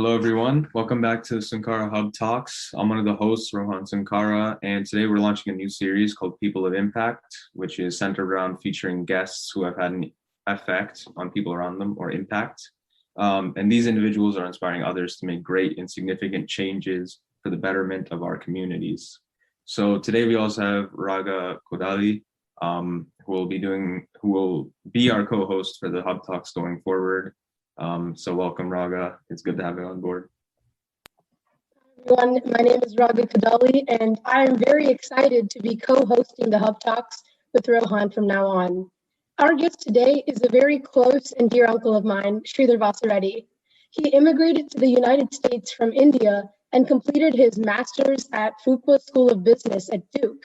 Hello, everyone. Welcome back to Sankara Hub Talks. I'm one of the hosts, Rohan Sankara, and today we're launching a new series called People of Impact, which is centered around featuring guests who have had an effect on people around them or impact. And these individuals are inspiring others to make great and significant changes for the betterment of our communities. So today we also have Raga Kodali, who will be our co-host for the Hub Talks going forward. So welcome, Raga. It's good to have you on board. Everyone, my name is Raga Kadali, and I am very excited to be co-hosting the Hub Talks with Rohan from now on. Our guest today is a very close and dear uncle of mine, Sridhar Vasireddy. He immigrated to the United States from India and completed his master's at Fuqua School of Business at Duke.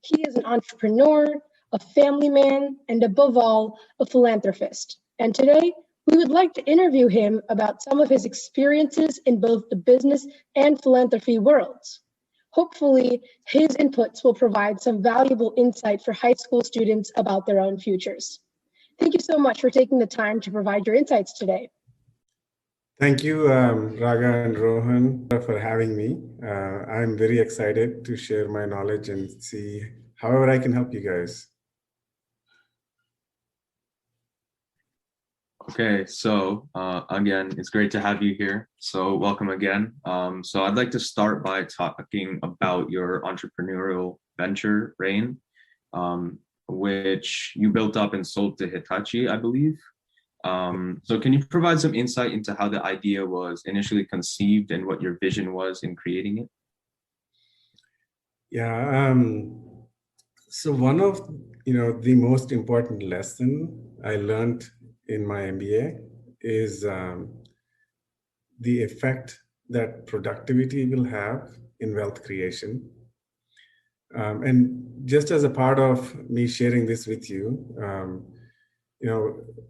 He is an entrepreneur, a family man, and above all, a philanthropist. And today, we would like to interview him about some of his experiences in both the business and philanthropy worlds. Hopefully, his inputs will provide some valuable insight for high school students about their own futures. Thank you so much for taking the time to provide your insights today. Thank you, Raga and Rohan, for having me. I'm very excited to share my knowledge and see however I can help you guys. Okay, so again, it's great to have you here. So welcome again. So I'd like to start by talking about your entrepreneurial venture, REAN, which you built up and sold to Hitachi, I believe. So can you provide some insight into how the idea was initially conceived and what your vision was in creating it? Yeah, so one of the most important lesson I learned in my MBA is the effect that productivity will have in wealth creation. And just as a part of me sharing this with you,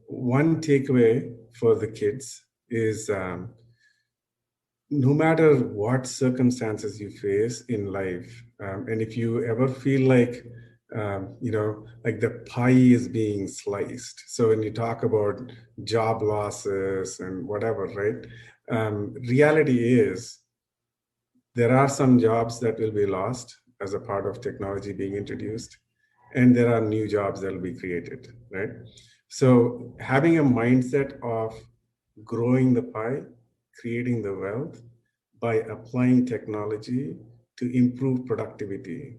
one takeaway for the kids is no matter what circumstances you face in life, and if you ever feel like like the pie is being sliced. So when you talk about job losses and whatever, right? Reality is there are some jobs that will be lost as a part of technology being introduced, and there are new jobs that will be created, right? So having a mindset of growing the pie, creating the wealth by applying technology to improve productivity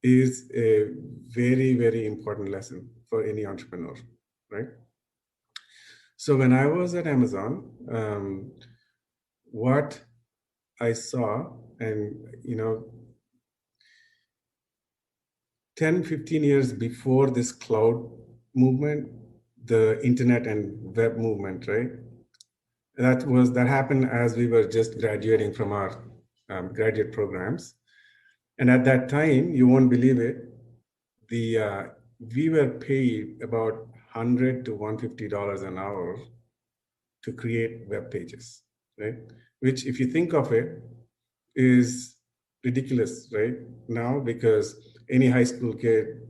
is a very, very important lesson for any entrepreneur, right? So when I was at Amazon, what I saw, and 10, 15 years before this cloud movement, the internet and web movement, right? That happened as we were just graduating from our graduate programs. And at that time, you won't believe it, we were paid about $100 to $150 an hour to create web pages, right? Which, if you think of it, is ridiculous right now, because any high school kid,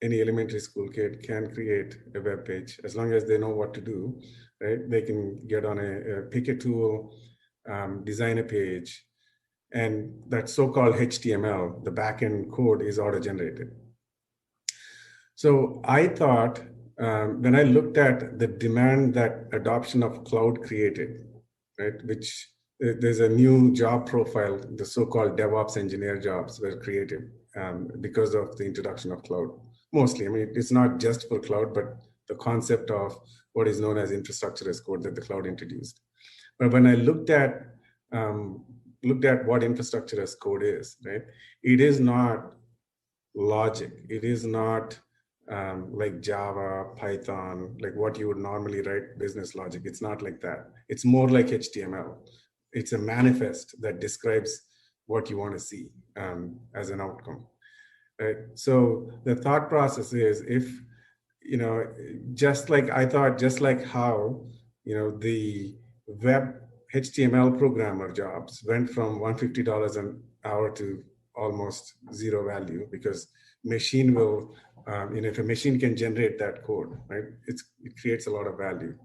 any elementary school kid can create a web page as long as they know what to do, right? They can get on pick a tool, design a page, and that so-called HTML, the backend code, is auto-generated. So I thought, when I looked at the demand that adoption of cloud created, right, which there's a new job profile, the so-called DevOps engineer jobs were created because of the introduction of cloud. Mostly, I mean, it's not just for cloud, but the concept of what is known as infrastructure as code that the cloud introduced. But when I looked at what infrastructure as code is, right? It is not logic. It is not like Java, Python, like what you would normally write business logic. It's not like that. It's more like HTML. It's a manifest that describes what you want to see as an outcome. Right? So the thought process is, if, just like how, the web HTML programmer jobs went from $150 an hour to almost zero value, because machine will, if a machine can generate that code, right, it creates a lot of value.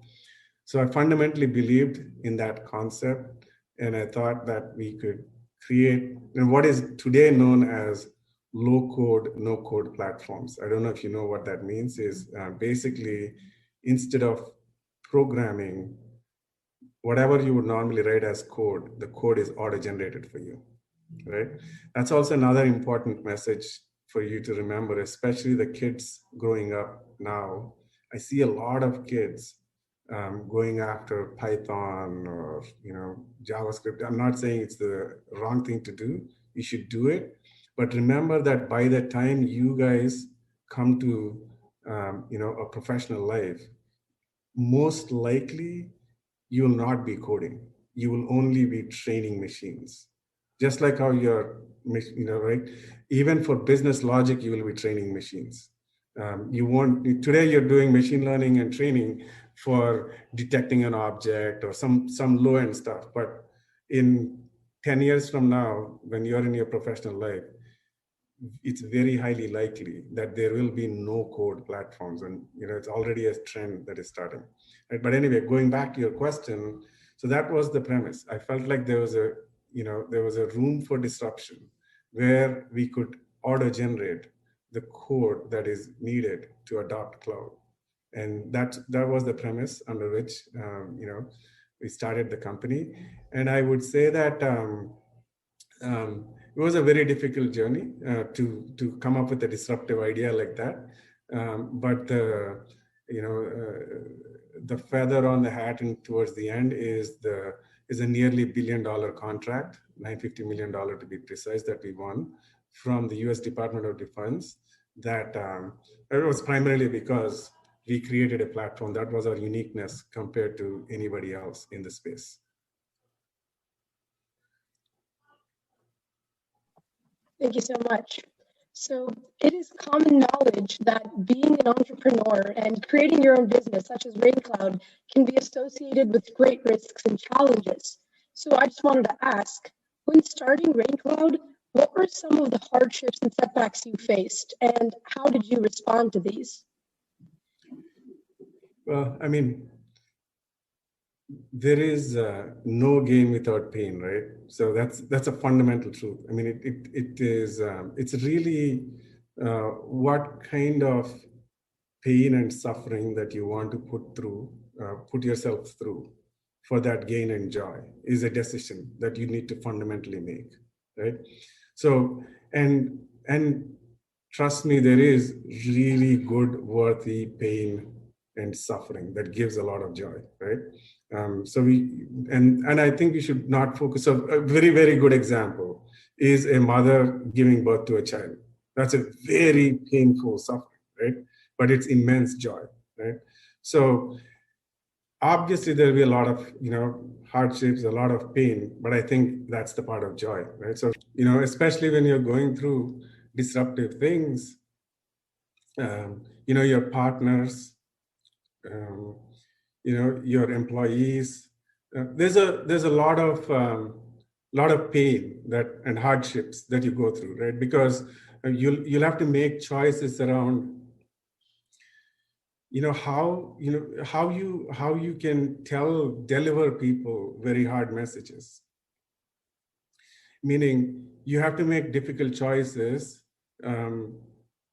So I fundamentally believed in that concept, and I thought that we could create what is today known as low code, no code platforms. I don't know if you know what that means. Is basically instead of programming, whatever you would normally write as code, the code is auto generated for you, right? That's also another important message for you to remember, especially the kids growing up now. I see a lot of kids going after Python or JavaScript. I'm not saying it's the wrong thing to do. You should do it, but remember that by the time you guys come to a professional life, most likely you will not be coding. You will only be training machines. Just like how you're, right? Even for business logic, you will be training machines. You won't, today you're doing machine learning and training for detecting an object or some low end stuff. But in 10 years from now, when you're in your professional life, it's very highly likely that there will be no code platforms, and it's already a trend that is starting. Right? But anyway, going back to your question, so that was the premise. I felt like there was a room for disruption where we could auto generate the code that is needed to adopt cloud, and that was the premise under which we started the company. And I would say that it was a very difficult journey to come up with a disruptive idea like that. But the feather on the hat and towards the end is a nearly $1 billion contract, $950 million to be precise, that we won from the U.S. Department of Defense. That it was primarily because we created a platform that was our uniqueness compared to anybody else in the space. Thank you so much. So it is common knowledge that being an entrepreneur and creating your own business, such as REAN Cloud, can be associated with great risks and challenges. So I just wanted to ask, when starting REAN Cloud, what were some of the hardships and setbacks you faced, and how did you respond to these? Well, I mean, there is no gain without pain, right? So that's a fundamental truth. I mean, it is it's really what kind of pain and suffering that you want to put yourself through for that gain and joy is a decision that you need to fundamentally make, right? So and trust me, there is really good, worthy pain and suffering that gives a lot of joy, right? So and I think we should not focus. So a very, very good example is a mother giving birth to a child. That's a very painful suffering, right? But it's immense joy, right? So obviously there'll be a lot of hardships, a lot of pain, but I think that's the part of joy, right? So especially when you're going through disruptive things, your partners, your employees. There's a lot of pain and hardships that you go through, right? Because you'll have to make choices around how you can deliver people very hard messages. Meaning you have to make difficult choices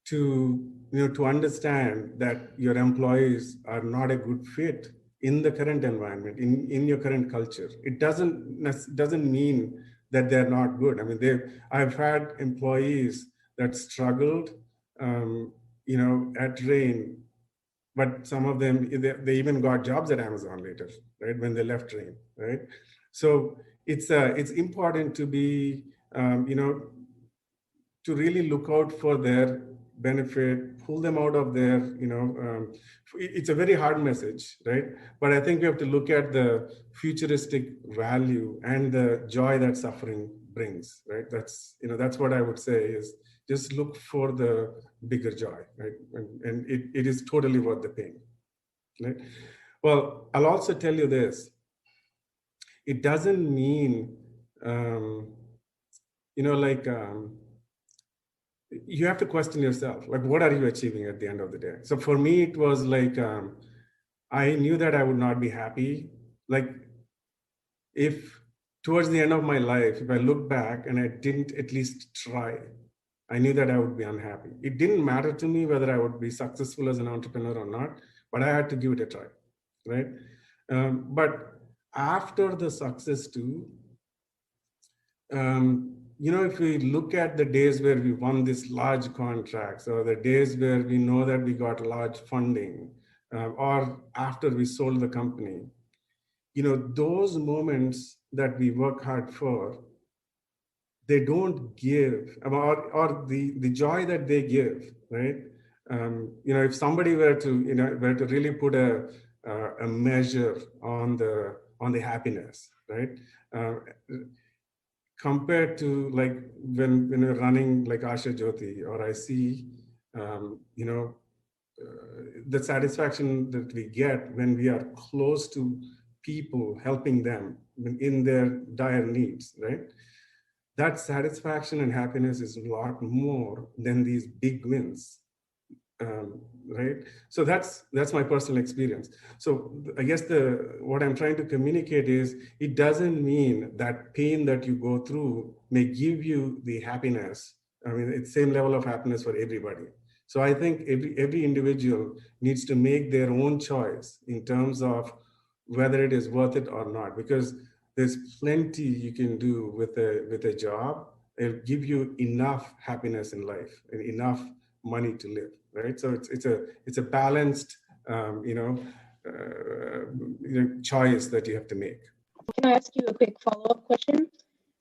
to understand that your employees are not a good fit in the current environment, in your current culture. It doesn't mean that they're not good. I mean, I've had employees that struggled, at REAN, but some of them, they even got jobs at Amazon later, right? When they left REAN, right? So it's important to be, to really look out for their benefit, pull them out of their, it's a very hard message, right? But I think we have to look at the futuristic value and the joy that suffering brings, right? That's what I would say is just look for the bigger joy, right? And it is totally worth the pain, right? Well, I'll also tell you this. It doesn't mean, you have to question yourself, like, what are you achieving at the end of the day? So for me, it was like, I knew that I would not be happy. Like if towards the end of my life, if I look back and I didn't at least try, I knew that I would be unhappy. It didn't matter to me whether I would be successful as an entrepreneur or not, but I had to give it a try, right? But after the success too, if we look at the days where we won these large contracts, or the days where we know that we got large funding, or after we sold the company, those moments that we work hard for, they don't give, or the joy that they give, right? If somebody were to really put a measure on the happiness, right? Uh, Compared to like when we're running like Asha Jyoti, or I see, the satisfaction that we get when we are close to people, helping them in their dire needs, right? That satisfaction and happiness is a lot more than these big wins, right? So that's my personal experience. So I guess what I'm trying to communicate is, it doesn't mean that pain that you go through may give you the happiness. I mean, it's same level of happiness for everybody. So I think every individual needs to make their own choice in terms of whether it is worth it or not, because there's plenty you can do with a job. It'll give you enough happiness in life and enough money to live, right? So it's a balanced choice that you have to make. Can I ask you a quick follow-up question?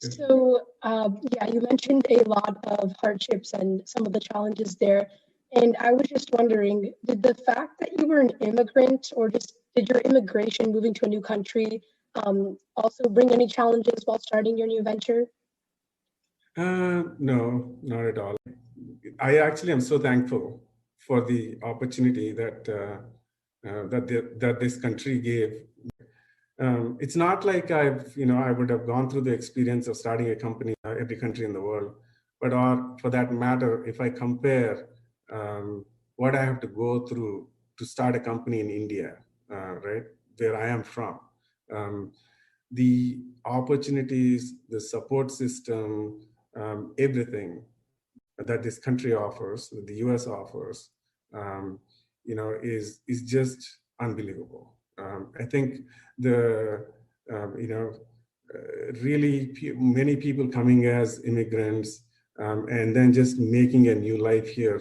Yes. So, yeah, you mentioned a lot of hardships and some of the challenges there. And I was just wondering, did the fact that you were an immigrant, or just did your immigration moving to a new country also bring any challenges while starting your new venture? No, not at all. I actually am so thankful for the opportunity that this country gave. It's not like I would have gone through the experience of starting a company in every country in the world, but for that matter, if I compare what I have to go through to start a company in India, right, where I am from, the opportunities, the support system, everything that this country offers, that the US offers, is just unbelievable. I think really many people coming as immigrants, and then just making a new life here.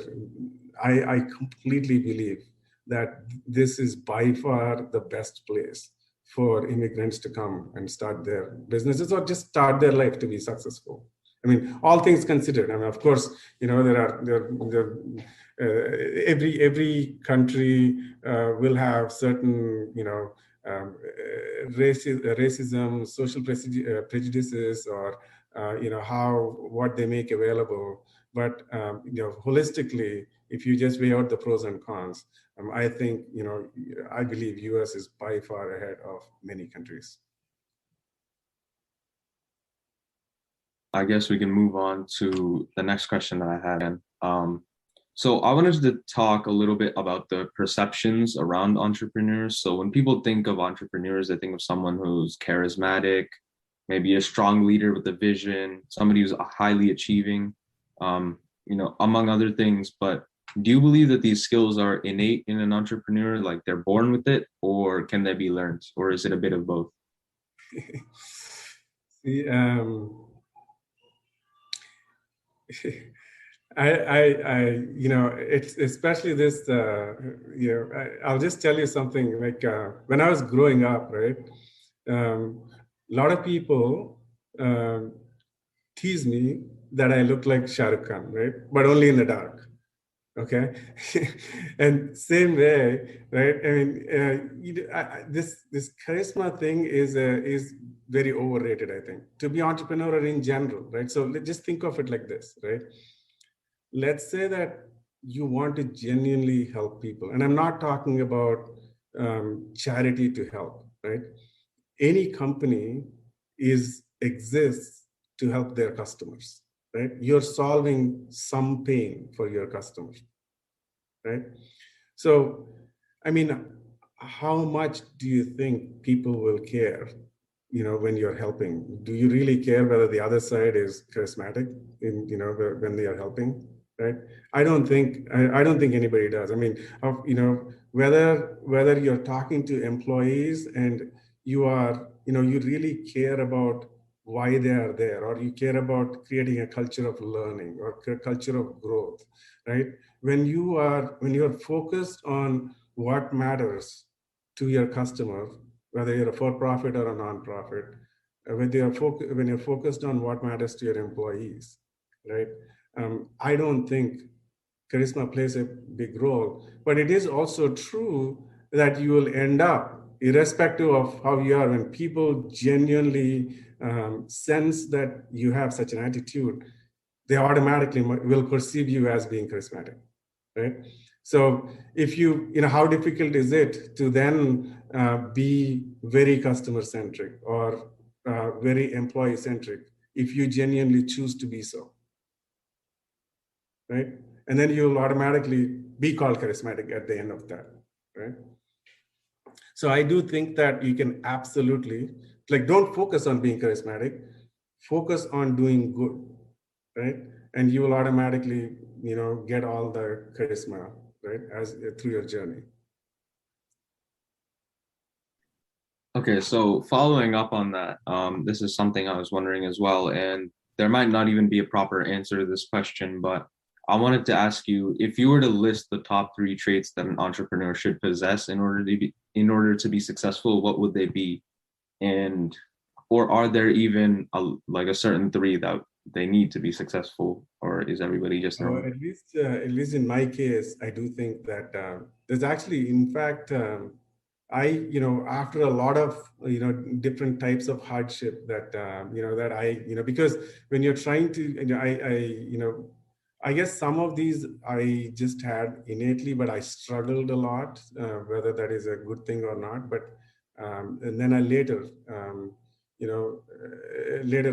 I completely believe that this is by far the best place for immigrants to come and start their businesses, or just start their life to be successful. I mean, all things considered. I mean, of course, every country will have certain, racism, social prejudices, or what they make available. But holistically, if you just weigh out the pros and cons, I think I believe US is by far ahead of many countries. I guess we can move on to the next question that I had. So I wanted to talk a little bit about the perceptions around entrepreneurs. So when people think of entrepreneurs, they think of someone who's charismatic, maybe a strong leader with a vision, somebody who's highly achieving, among other things. But do you believe that these skills are innate in an entrepreneur, like they're born with it, or can they be learned, or is it a bit of both? See, it's especially this, I'll just tell you something. Like when I was growing up, right, a lot of people tease me that I look like Shah Rukh Khan, right, but only in the dark. Okay, and same way, right? I mean, this charisma thing is very overrated, I think, to be entrepreneur in general, right? So just think of it like this, right? Let's say that you want to genuinely help people, and I'm not talking about charity to help, right? Any company exists to help their customers, right? You're solving some pain for your customers, right? So, I mean, how much do you think people will care, when you're helping? Do you really care whether the other side is charismatic when they are helping, right? I don't think anybody does. I mean, whether you're talking to employees and you really care about why they are there, or you care about creating a culture of learning or a culture of growth, right? When you're focused on what matters to your customer, whether you're a for-profit or a non-profit, when you're focused on what matters to your employees, right? I don't think charisma plays a big role, but it is also true that you will end up, irrespective of how you are, when people genuinely sense that you have such an attitude, they automatically will perceive you as being charismatic, right? So if how difficult is it to then be very customer centric or very employee centric if you genuinely choose to be so, right? And then you'll automatically be called charismatic at the end of that, right? So I do think that you can absolutely, don't focus on being charismatic, focus on doing good, right? And you will automatically, get all the charisma, right, as through your journey. Okay, so following up on that, this is something I was wondering as well, and there might not even be a proper answer to this question, but I wanted to ask you, if you were to list the top 3 traits that an entrepreneur should possess in order to be successful, what would they be? And or are there even a certain 3 that they need to be successful, or is everybody just normal? At least in my case, I do think that there's actually, in fact, after a lot of different types of hardship that that because when you're trying to, I guess some of these I just had innately, but I struggled a lot, whether that is a good thing or not. But and then I later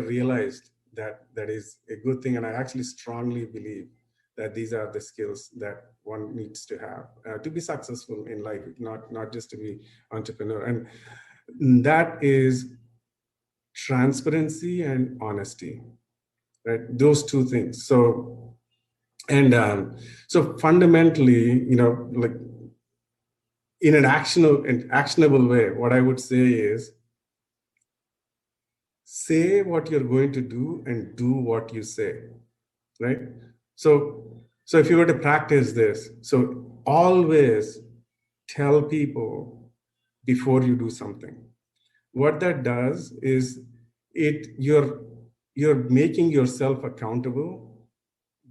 realized that that is a good thing, and I actually strongly believe that these are the skills that one needs to have to be successful in life, not just to be entrepreneur. And that is transparency and honesty, right? Those 2 things. So fundamentally, in an actionable way, what I would say is, say what you're going to do and do what you say, right? So if you were to practice this, so always tell people before you do something. What that does is you're making yourself accountable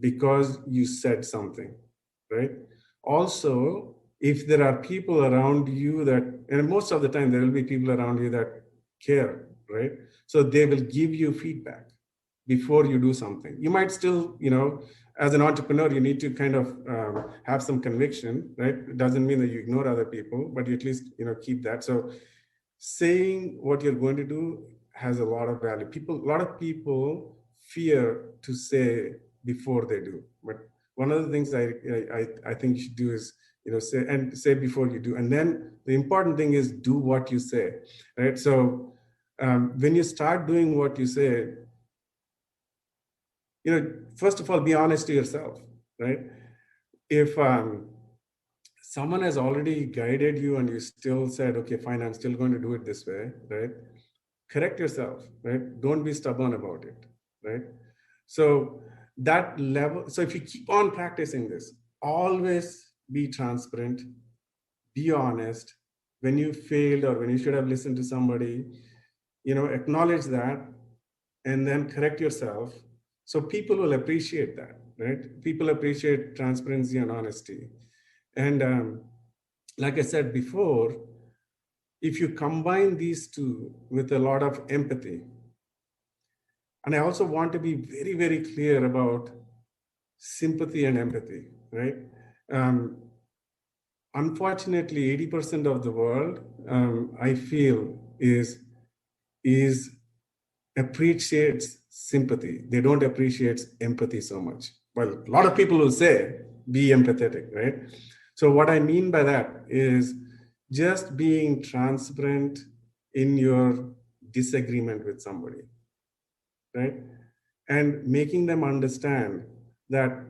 because you said something, right? Also, if there are people around you and most of the time there will be people around you that care, right? So they will give you feedback before you do something. You might still, as an entrepreneur, you need to kind of have some conviction, right? It doesn't mean that you ignore other people, but you at least, keep that. So saying what you're going to do has a lot of value. A lot of people fear to say before they do. But one of the things I think you should do is, say before you do. And then the important thing is do what you say, right? So when you start doing what you say, first of all, be honest to yourself, right? If someone has already guided you and you still said, okay, fine, I'm still going to do it this way, right? Correct yourself, right? Don't be stubborn about it, right? So that level, so if you keep on practicing this, always be transparent, be honest. When you failed or when you should have listened to somebody, acknowledge that and then correct yourself. So people will appreciate that, right? People appreciate transparency and honesty. And like I said before, if you combine these 2 with a lot of empathy, and I also want to be very, very clear about sympathy and empathy, right? Unfortunately, 80% of the world, I feel, is appreciates sympathy. They don't appreciate empathy so much. Well, a lot of people will say, be empathetic, right? So what I mean by that is, just being transparent in your disagreement with somebody, right? And making them understand that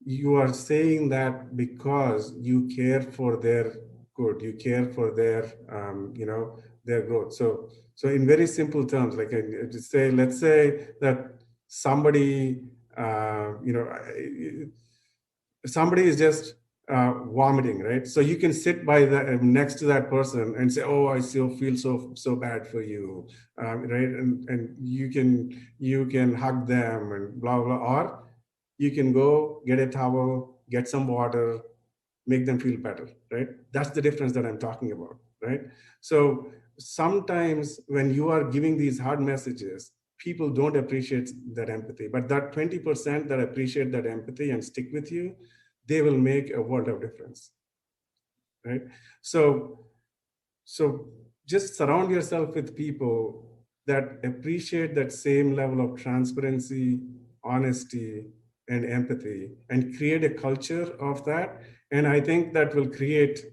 you are saying that because you care for their good, you care for their, their growth. So in very simple terms, like I just say, let's say that somebody, somebody is just vomiting, right? So you can sit by the next to that person and say, "Oh, I still feel so bad for you," right? And you can hug them and blah blah, or you can go get a towel, get some water, make them feel better, right? That's the difference that I'm talking about, right? So sometimes when you are giving these hard messages, people don't appreciate that empathy, but that 20% that appreciate that empathy and stick with you, they will make a world of difference, right? So so just surround yourself with people that appreciate that same level of transparency, honesty, and empathy, and create a culture of that. And I think that will create,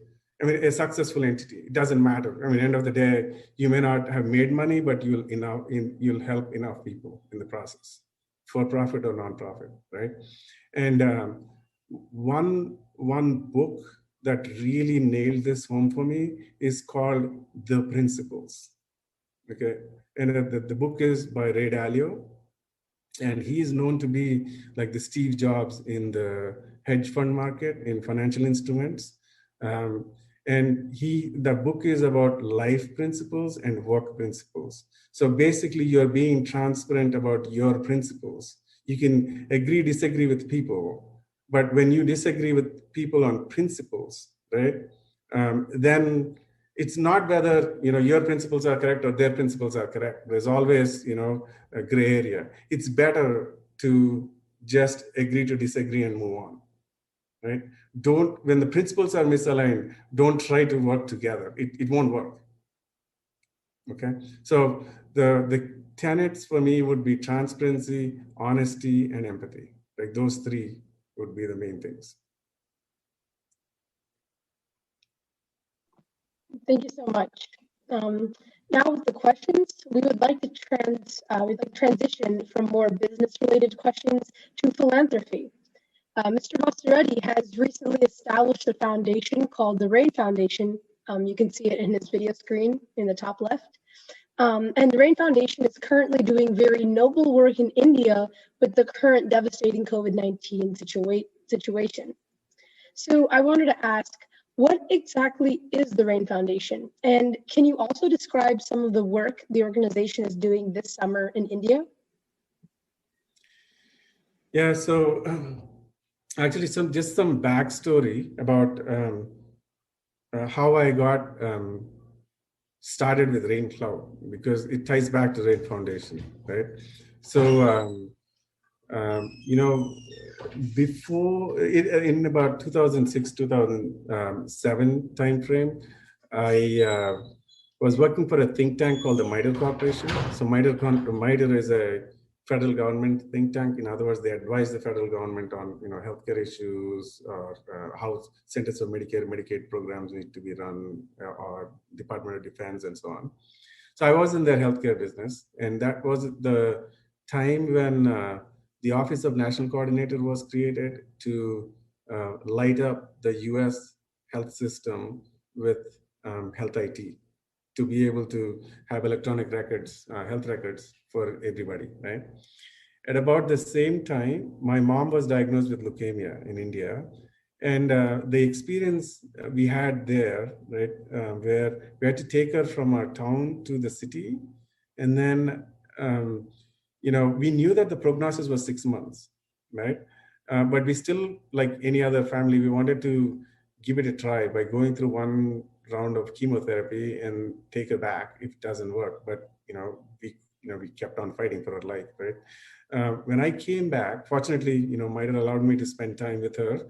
I mean, a successful entity. It doesn't matter. I mean, end of the day, you may not have made money, but you'll help enough people in the process, for profit or non-profit, right? And one book that really nailed this home for me is called The Principles. Okay, and the book is by Ray Dalio, and he is known to be like the Steve Jobs in the hedge fund market, in financial instruments. Um, and the book is about life principles and work principles. So basically, you're being transparent about your principles. You can agree, disagree with people, but when you disagree with people on principles, right? Then it's not whether your principles are correct or their principles are correct. There's always a gray area. It's better to just agree to disagree and move on, right? Don't, when the principles are misaligned, don't try to work together. It won't work. Okay, so the tenets for me would be transparency, honesty, and empathy. Like those three would be the main things. Thank you so much. Now with the questions, we would like to transition from more business-related questions to philanthropy. Mr. Vasireddy has recently established a foundation called the REAN Foundation. You can see it in his video screen in the top left. And the REAN Foundation is currently doing very noble work in India with the current devastating COVID-19 situation. So I wanted to ask, what exactly is the REAN Foundation? And can you also describe some of the work the organization is doing this summer in India? Yeah, so actually just some backstory about how I got started with REAN Cloud, because it ties back to REAN Foundation, right? So, before in about 2006, 2007 timeframe, I was working for a think tank called the MITRE Corporation. So MITRE is a federal government think tank. In other words, they advise the federal government on healthcare issues, or how Centers for Medicare and Medicaid programs need to be run, or Department of Defense, and so on. So I was in their healthcare business, and that was the time when the Office of National Coordinator was created to light up the US health system with health IT, to be able to have electronic records, health records for everybody, right? At about the same time, my mom was diagnosed with leukemia in India. And the experience we had there, right, where we had to take her from our town to the city. And then, we knew that the prognosis was 6 months, right? But we still, like any other family, we wanted to give it a try by going through one round of chemotherapy and take her back if it doesn't work. But we kept on fighting for her life, right? When I came back, fortunately, MITRE allowed me to spend time with her.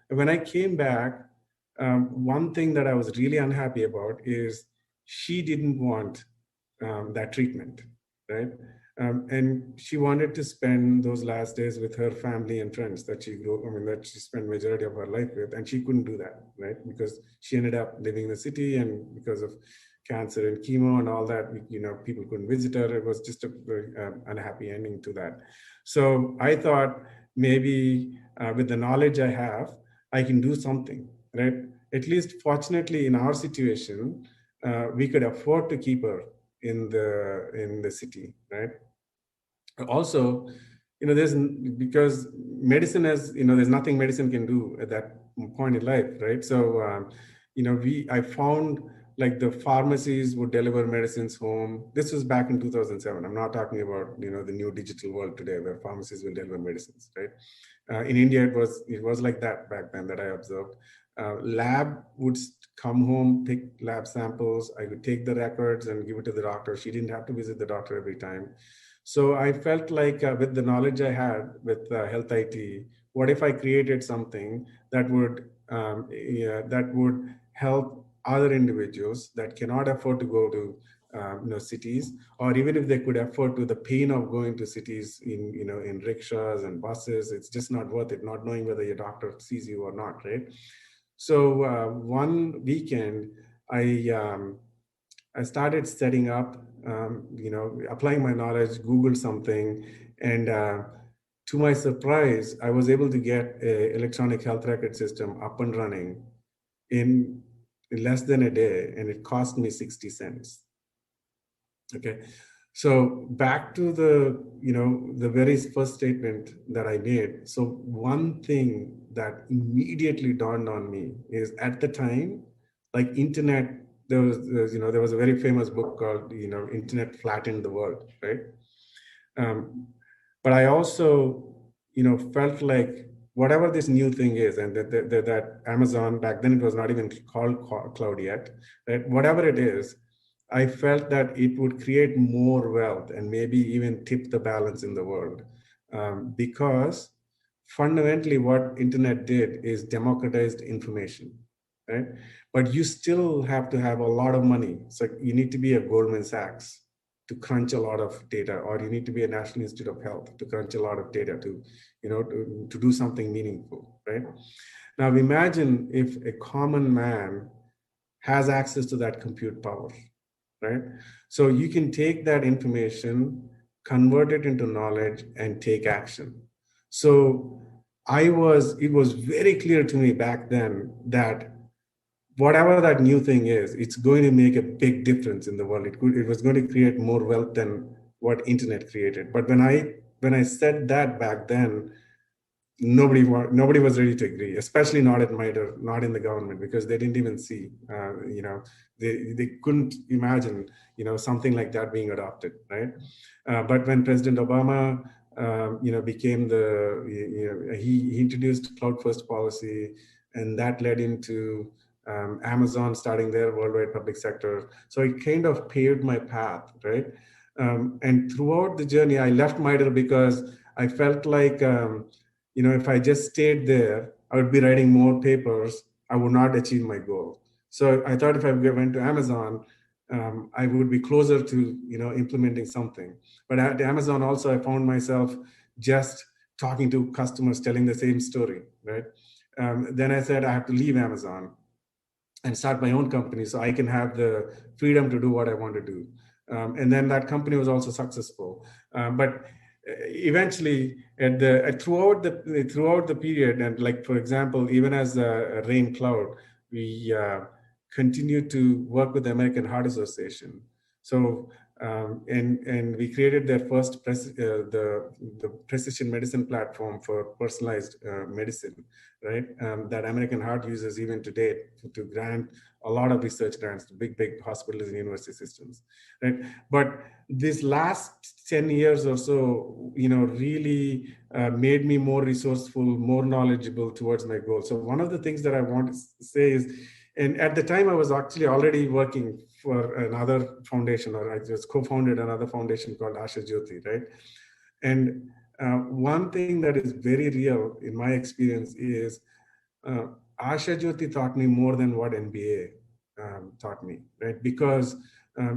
When I came back, one thing that I was really unhappy about is she didn't want that treatment, right? And she wanted to spend those last days with her family and friends that that she spent majority of her life with, and she couldn't do that, right? Because she ended up living in the city, and because of cancer and chemo and all that, people couldn't visit her. It was just a very unhappy ending to that. So I thought maybe with the knowledge I have, I can do something, right? At least, fortunately, in our situation, we could afford to keep her in the city, right? Also, there's because medicine has, there's nothing medicine can do at that point in life, right? So I found like the pharmacies would deliver medicines home. This was back in 2007. I'm not talking about the new digital world today where pharmacies will deliver medicines, right? In India, it was like that back then that I observed. Lab would come home, take lab samples. I would take the records and give it to the doctor. She didn't have to visit the doctor every time. So I felt like with the knowledge I had with health IT, what if I created something that would help other individuals that cannot afford to go to cities, or even if they could afford to, the pain of going to cities in rickshaws and buses, it's just not worth it, not knowing whether your doctor sees you or not, right? So one weekend, I started setting up, applying my knowledge, Googled something, and to my surprise, I was able to get an electronic health record system up and running in less than a day, and it cost me 60 cents. Okay. So back to the very first statement that I made. So one thing that immediately dawned on me is, at the time, like internet, there was a very famous book called, Internet Flattened the World, right? But I also, felt like whatever this new thing is, and that Amazon, back then it was not even called cloud yet, right? Whatever it is, I felt that it would create more wealth and maybe even tip the balance in the world, because fundamentally what internet did is democratized information, right? But you still have to have a lot of money. So you need to be a Goldman Sachs to crunch a lot of data, or you need to be a National Institute of Health to crunch a lot of data to do something meaningful, right? Now imagine if a common man has access to that compute power, right? So you can take that information, convert it into knowledge, and take action. So it was very clear to me back then that whatever that new thing is, it's going to make a big difference in the world. It was going to create more wealth than what internet created. But when I said that back then, nobody was ready to agree, especially not at MITRE, not in the government, because they didn't even see, they couldn't imagine, something like that being adopted, right? But when President Obama, became he introduced cloud first policy, and that led into Amazon starting their worldwide public sector. So it kind of paved my path, right? And throughout the journey, I left MITRE because I felt like, if I just stayed there, I would be writing more papers. I would not achieve my goal. So I thought if I went to Amazon, I would be closer to implementing something. But at Amazon also, I found myself just talking to customers, telling the same story, right? Then I said I have to leave Amazon and start my own company so I can have the freedom to do what I want to do. And then that company was also successful. But eventually, throughout the period, and like for example, even as a REAN Cloud, we continued to work with the American Heart Association. So and we created their first the precision medicine platform for personalized medicine, right? That American Heart uses even today to grant a lot of research grants to big hospitals and university systems, right? But this last 10 years or so, really made me more resourceful, more knowledgeable towards my goal. So one of the things that I want to say is, and at the time I was actually already working for another foundation, or I just co-founded another foundation called Asha Jyoti, right? And one thing that is very real in my experience is Asha Jyoti taught me more than what MBA taught me, right? Because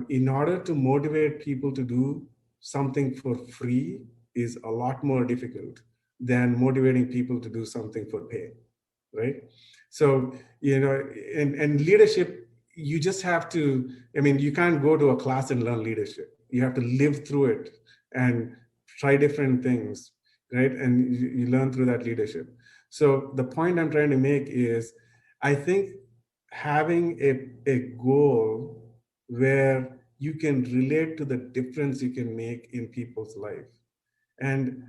in order to motivate people to do something for free is a lot more difficult than motivating people to do something for pay, right? So, and leadership, you just have to, I mean, you can't go to a class and learn leadership. You have to live through it and try different things, right? And you learn through that leadership. So the point I'm trying to make is, I think having a goal where you can relate to the difference you can make in people's life and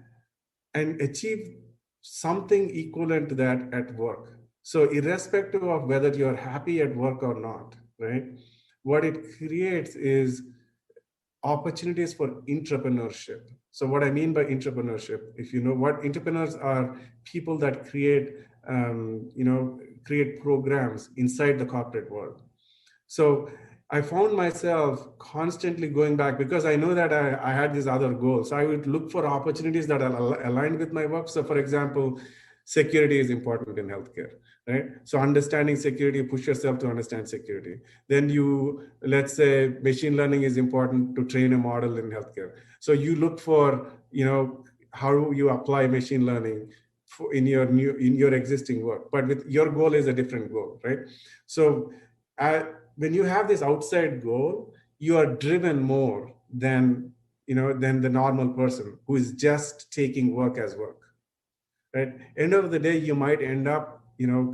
achieve something equivalent to that at work. So irrespective of whether you're happy at work or not, right? What it creates is opportunities for entrepreneurship. So what I mean by entrepreneurship, if you know what entrepreneurs are, people that create programs inside the corporate world. So I found myself constantly going back because I know that I had these other goals. So I would look for opportunities that are aligned with my work. So for example, security is important in healthcare, right? So understanding security, push yourself to understand security. Then let's say machine learning is important to train a model in healthcare. So you look for, how you apply machine learning in your existing work, but with your goal is a different goal, right? So when you have this outside goal, you are driven more than the normal person who is just taking work as work, right? End of the day, you might end up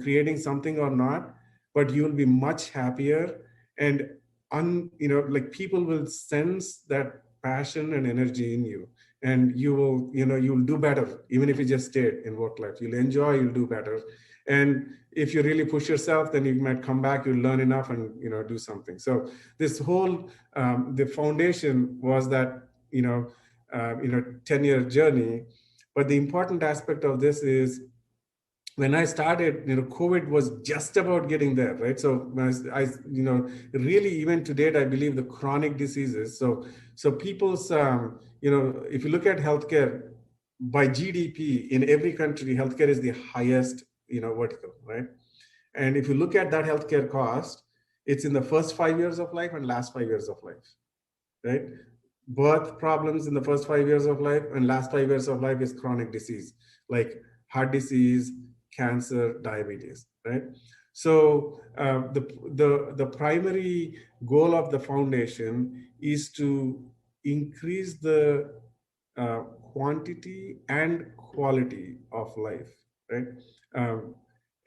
creating something or not, but you'll be much happier, and like people will sense that passion and energy in you, and you'll do better. Even if you just stayed in work life, you'll enjoy, you'll do better. And if you really push yourself, then you might come back, you'll learn enough and do something. So this whole the foundation was that 10-year journey. But the important aspect of this is, when I started, COVID was just about getting there, right? So I really, even to date, I believe the chronic diseases. So people's, if you look at healthcare by GDP in every country, healthcare is the highest, vertical, right? And if you look at that healthcare cost, it's in the first 5 years of life and last 5 years of life, right? Birth problems in the first 5 years of life, and last 5 years of life is chronic disease, like heart disease, cancer, diabetes, right? So the primary goal of the foundation is to increase the quantity and quality of life, right?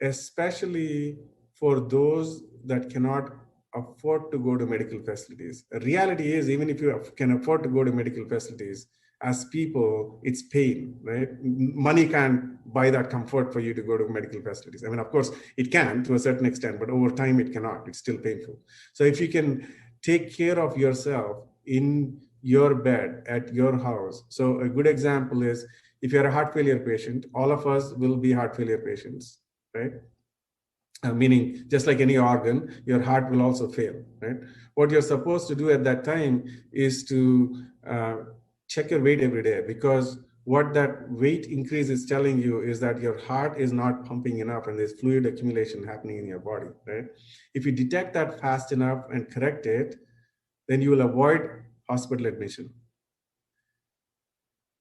Especially for those that cannot afford to go to medical facilities. The reality is, even if you can afford to go to medical facilities, as people, it's pain, right? Money can't buy that comfort for you to go to medical facilities. I mean, of course, it can to a certain extent, but over time it cannot. It's still painful. So if you can take care of yourself in your bed at your house. So a good example is, if you're a heart failure patient, all of us will be heart failure patients, right? Meaning, just like any organ, your heart will also fail, right? What you're supposed to do at that time is to check your weight every day, because what that weight increase is telling you is that your heart is not pumping enough and there's fluid accumulation happening in your body, right? If you detect that fast enough and correct it, then you will avoid hospital admission.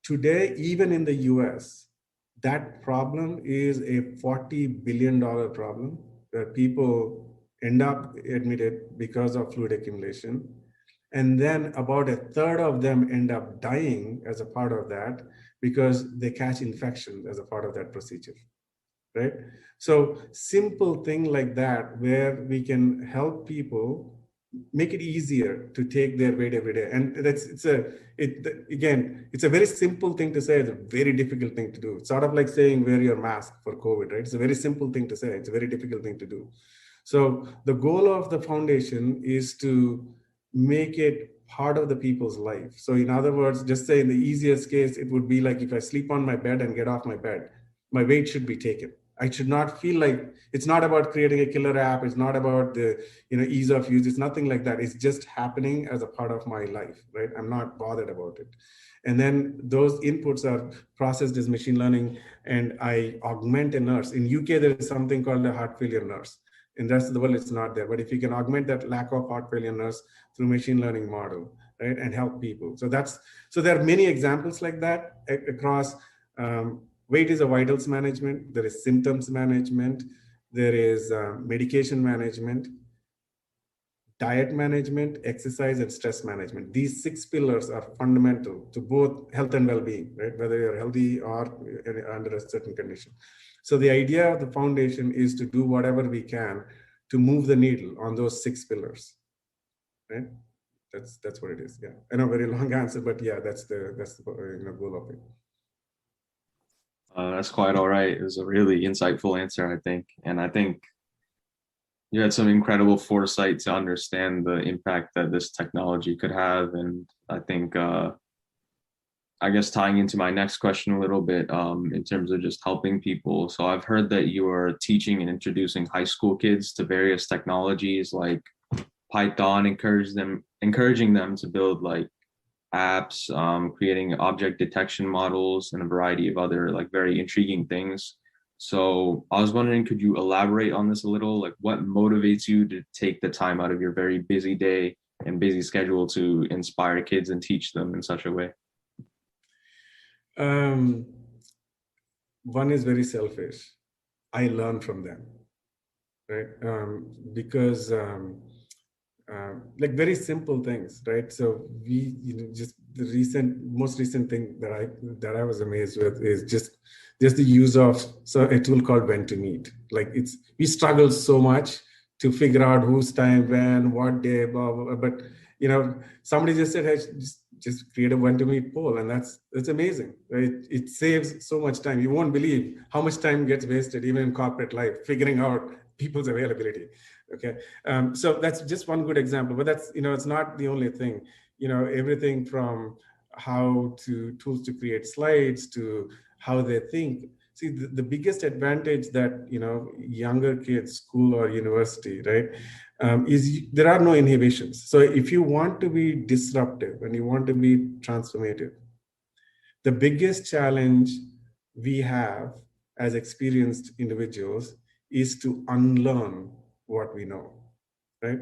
Today, even in the US, that problem is a $40 billion problem, where people end up admitted because of fluid accumulation. And then about a third of them end up dying as a part of that, because they catch infections as a part of that procedure, right? So simple thing like that, where we can help people, make it easier to take their weight every day. And it's a very simple thing to say. It's a very difficult thing to do. It's sort of like saying wear your mask for COVID, right? It's a very simple thing to say. It's a very difficult thing to do. So the goal of the foundation is to make it part of the people's life. So in other words, just say in the easiest case, it would be like, if I sleep on my bed and get off my bed, my weight should be taken. I should not feel like, it's not about creating a killer app. It's not about the ease of use. It's nothing like that. It's just happening as a part of my life, right? I'm not bothered about it. And then those inputs are processed as machine learning, and I augment a nurse. In UK, there is something called a heart failure nurse. In the rest of the world, it's not there. But if you can augment that lack of heart failure nurse through machine learning model, right, and help people. So there are many examples like that across. Weight is a vitals management. There is symptoms management. There is medication management, diet management, exercise, and stress management. These 6 pillars are fundamental to both health and well-being, right? Whether you're healthy or under a certain condition. So the idea of the foundation is to do whatever we can to move the needle on those 6 pillars, right? That's what it is. Yeah, I know, very long answer, but yeah, that's the goal of it. That's quite all right. It was a really insightful answer, I think. And I think you had some incredible foresight to understand the impact that this technology could have. And I think, I guess tying into my next question a little bit, in terms of just helping people. So I've heard that you are teaching and introducing high school kids to various technologies like Python, encouraging them to build like apps, creating object detection models, and a variety of other like very intriguing things. So I was wondering, could you elaborate on this a little? Like, what motivates you to take the time out of your very busy day and busy schedule to inspire kids and teach them in such a way? One is very selfish. I learn from them, right? Because like very simple things, right? So we, just the most recent thing that I was amazed with is just the use of a tool called When to Meet. Like we struggle so much to figure out whose time, when, what day, blah, blah, blah. But somebody just said, hey, just create a When to Meet poll, and that's amazing, right? It saves so much time. You won't believe how much time gets wasted even in corporate life figuring out people's availability. Okay, so that's just one good example, but that's it's not the only thing. Everything from how to tools to create slides to how they think. See, the biggest advantage that younger kids, school or university, right, is there are no inhibitions. So if you want to be disruptive and you want to be transformative, the biggest challenge we have as experienced individuals is to unlearn what we know, right?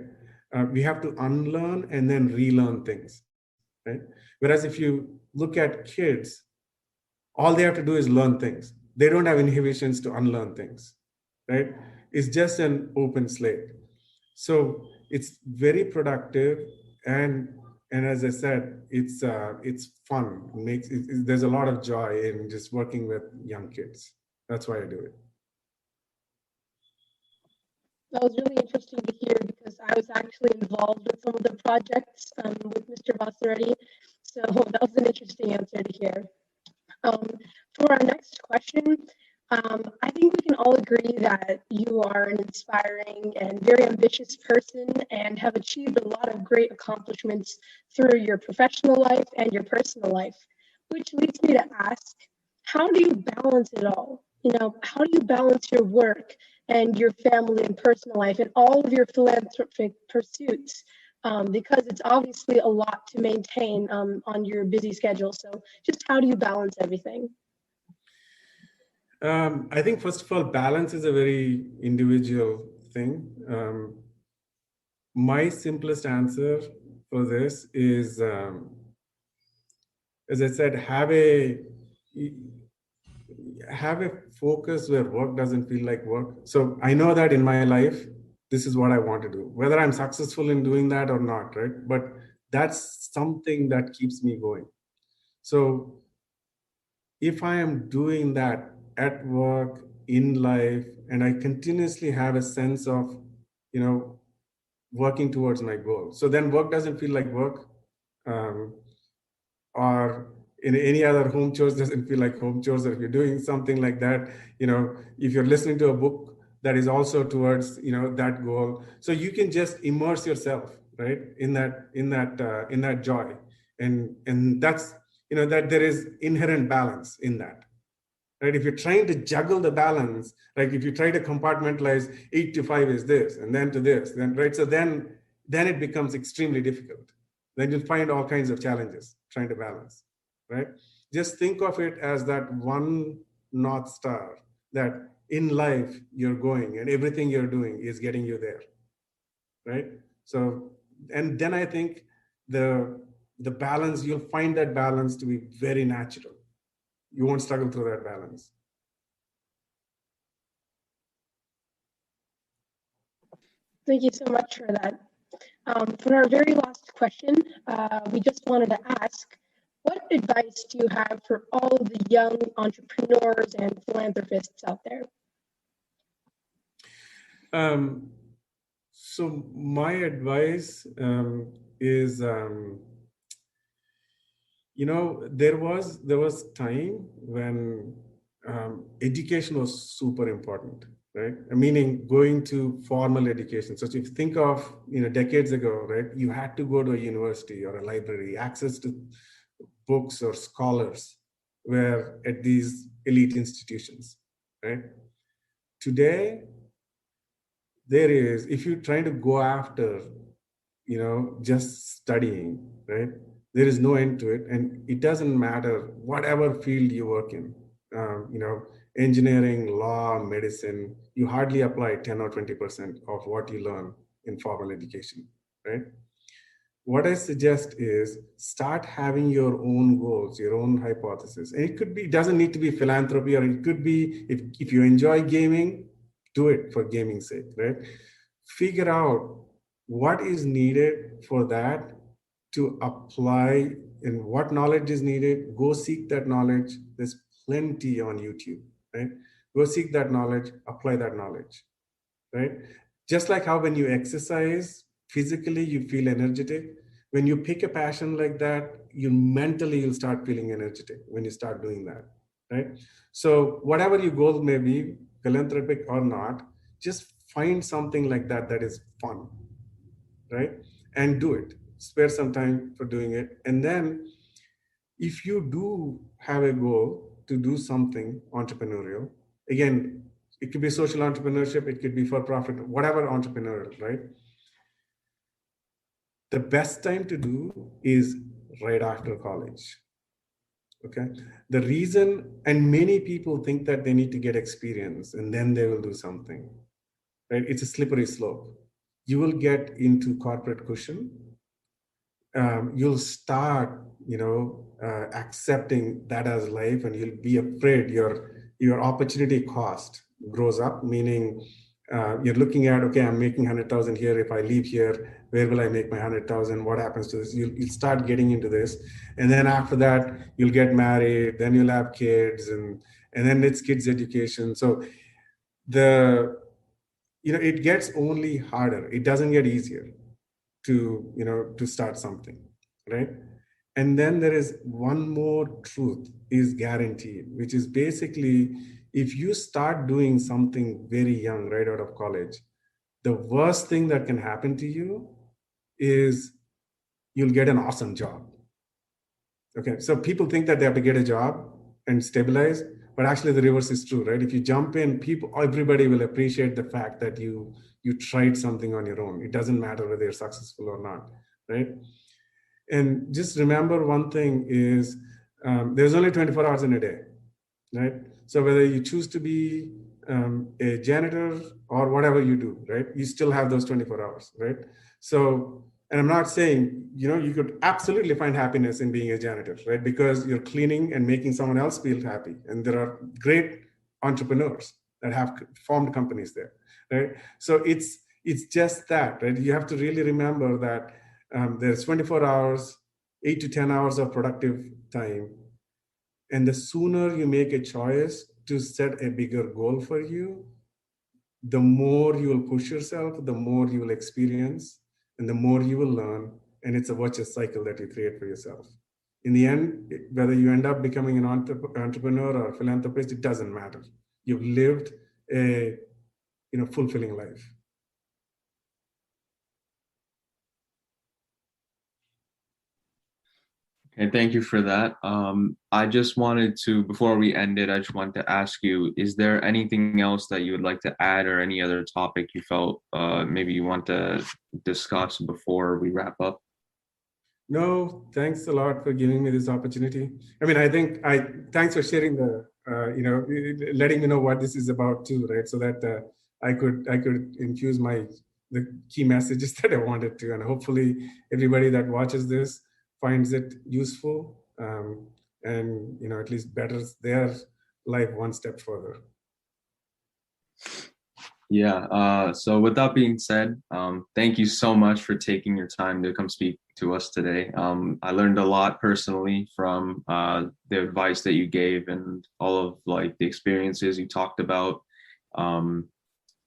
We have to unlearn and then relearn things, right? Whereas if you look at kids, all they have to do is learn things. They don't have inhibitions to unlearn things, right? It's just an open slate. So it's very productive, and as I said, it's fun. There's a lot of joy in just working with young kids. That's why I do it. That was really interesting to hear because I was actually involved with some of the projects with Mr. Vasireddy. So that was an interesting answer to hear. For our next question, I think we can all agree that you are an inspiring and very ambitious person and have achieved a lot of great accomplishments through your professional life and your personal life, which leads me to ask, how do you balance it all? How do you balance your work and your family and personal life and all of your philanthropic pursuits? Because it's obviously a lot to maintain on your busy schedule. So just how do you balance everything? I think, first of all, balance is a very individual thing. My simplest answer for this is, as I said, have a focus where work doesn't feel like work. So I know that in my life, this is what I want to do, whether I'm successful in doing that or not, right? But that's something that keeps me going. So if I am doing that at work, in life, and I continuously have a sense of, working towards my goal, so then work doesn't feel like work, or in any other home chores doesn't feel like home chores. Or if you're doing something like that, if you're listening to a book that is also towards, that goal, so you can just immerse yourself, right, in that joy, and that's, that there is inherent balance in that. Right? If you're trying to juggle the balance, like if you try to compartmentalize 8 to 5 is this, and then to this, then right. So then it becomes extremely difficult. Then you'll find all kinds of challenges trying to balance, right? Just think of it as that one North Star that in life you're going, and everything you're doing is getting you there, right? So, and then I think the the balance, you'll find that balance to be very natural. You won't struggle through that balance. Thank you so much for that. For our very last question, we just wanted to ask, what advice do you have for all of the young entrepreneurs and philanthropists out there? So my advice is, there was time when education was super important, right? Meaning going to formal education. So if you think of, decades ago, right, you had to go to a university or a library. Access to books or scholars were at these elite institutions, right? Today, there is, if you're trying to go after, just studying, right? There is no end to it. And it doesn't matter whatever field you work in, engineering, law, medicine, you hardly apply 10 or 20% of what you learn in formal education, right? What I suggest is start having your own goals, your own hypothesis. And it doesn't need to be philanthropy, or it could be, if you enjoy gaming, do it for gaming's sake, right? Figure out what is needed for that to apply, and what knowledge is needed. Go seek that knowledge. There's plenty on YouTube, right? Go seek that knowledge, apply that knowledge, right? Just like how when you exercise, physically you feel energetic. When you pick a passion like that, you'll start feeling energetic when you start doing that, right? So whatever your goal may be, philanthropic or not, just find something like that is fun, right? And do it. Spare some time for doing it. And then if you do have a goal to do something entrepreneurial, again, it could be social entrepreneurship, it could be for profit, whatever entrepreneurial, right? The best time to do is right after college. Okay. The reason, and many people think that they need to get experience and then they will do something, right? It's a slippery slope. You will get into corporate cushion. You'll start, accepting that as life, and you'll be afraid your opportunity cost grows up, meaning you're looking at, okay, I'm making 100,000 here. If I leave here, where will I make my 100,000? What happens to this? You'll start getting into this. And then after that, you'll get married, then you'll have kids, and then it's kids' education. So it gets only harder. It doesn't get easier to start something, right? And then there is one more truth is guaranteed, which is basically, if you start doing something very young, right out of college, the worst thing that can happen to you is you'll get an awesome job. Okay, so people think that they have to get a job and stabilize, but actually the reverse is true, right? If you jump in, everybody will appreciate the fact that you tried something on your own. It doesn't matter whether you're successful or not, right? And just remember one thing is there's only 24 hours in a day, right? So whether you choose to be a janitor or whatever you do, right? You still have those 24 hours, right? So, and I'm not saying, you could absolutely find happiness in being a janitor, right? Because you're cleaning and making someone else feel happy. And there are great entrepreneurs that have formed companies there, right? So it's just that, right? You have to really remember that there's 24 hours, 8 to 10 hours of productive time. And the sooner you make a choice to set a bigger goal for you, the more you will push yourself, the more you will experience, and the more you will learn. And it's a virtuous cycle that you create for yourself. In the end, whether you end up becoming an entrepreneur or a philanthropist, it doesn't matter. You've lived a fulfilling life. Okay, thank you for that. I just wanted to, before we end it, I just wanted to ask you, is there anything else that you would like to add, or any other topic you felt maybe you want to discuss before we wrap up? No, thanks a lot for giving me this opportunity. I mean, thanks for sharing letting me know what this is about too, right? So that I could infuse the key messages that I wanted to, and hopefully everybody that watches this finds it useful, and at least betters their life one step further. Yeah. So with that being said, thank you so much for taking your time to come speak to us today. I learned a lot personally from the advice that you gave and all of like the experiences you talked about.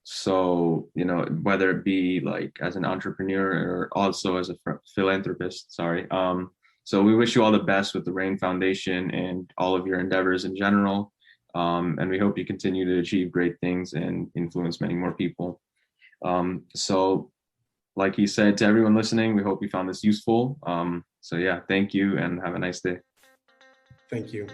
So, whether it be like as an entrepreneur or also as a philanthropist, sorry. So we wish you all the best with the REAN Foundation and all of your endeavors in general. And we hope you continue to achieve great things and influence many more people. So like he said, to everyone listening, we hope you found this useful. So yeah, thank you and have a nice day. Thank you.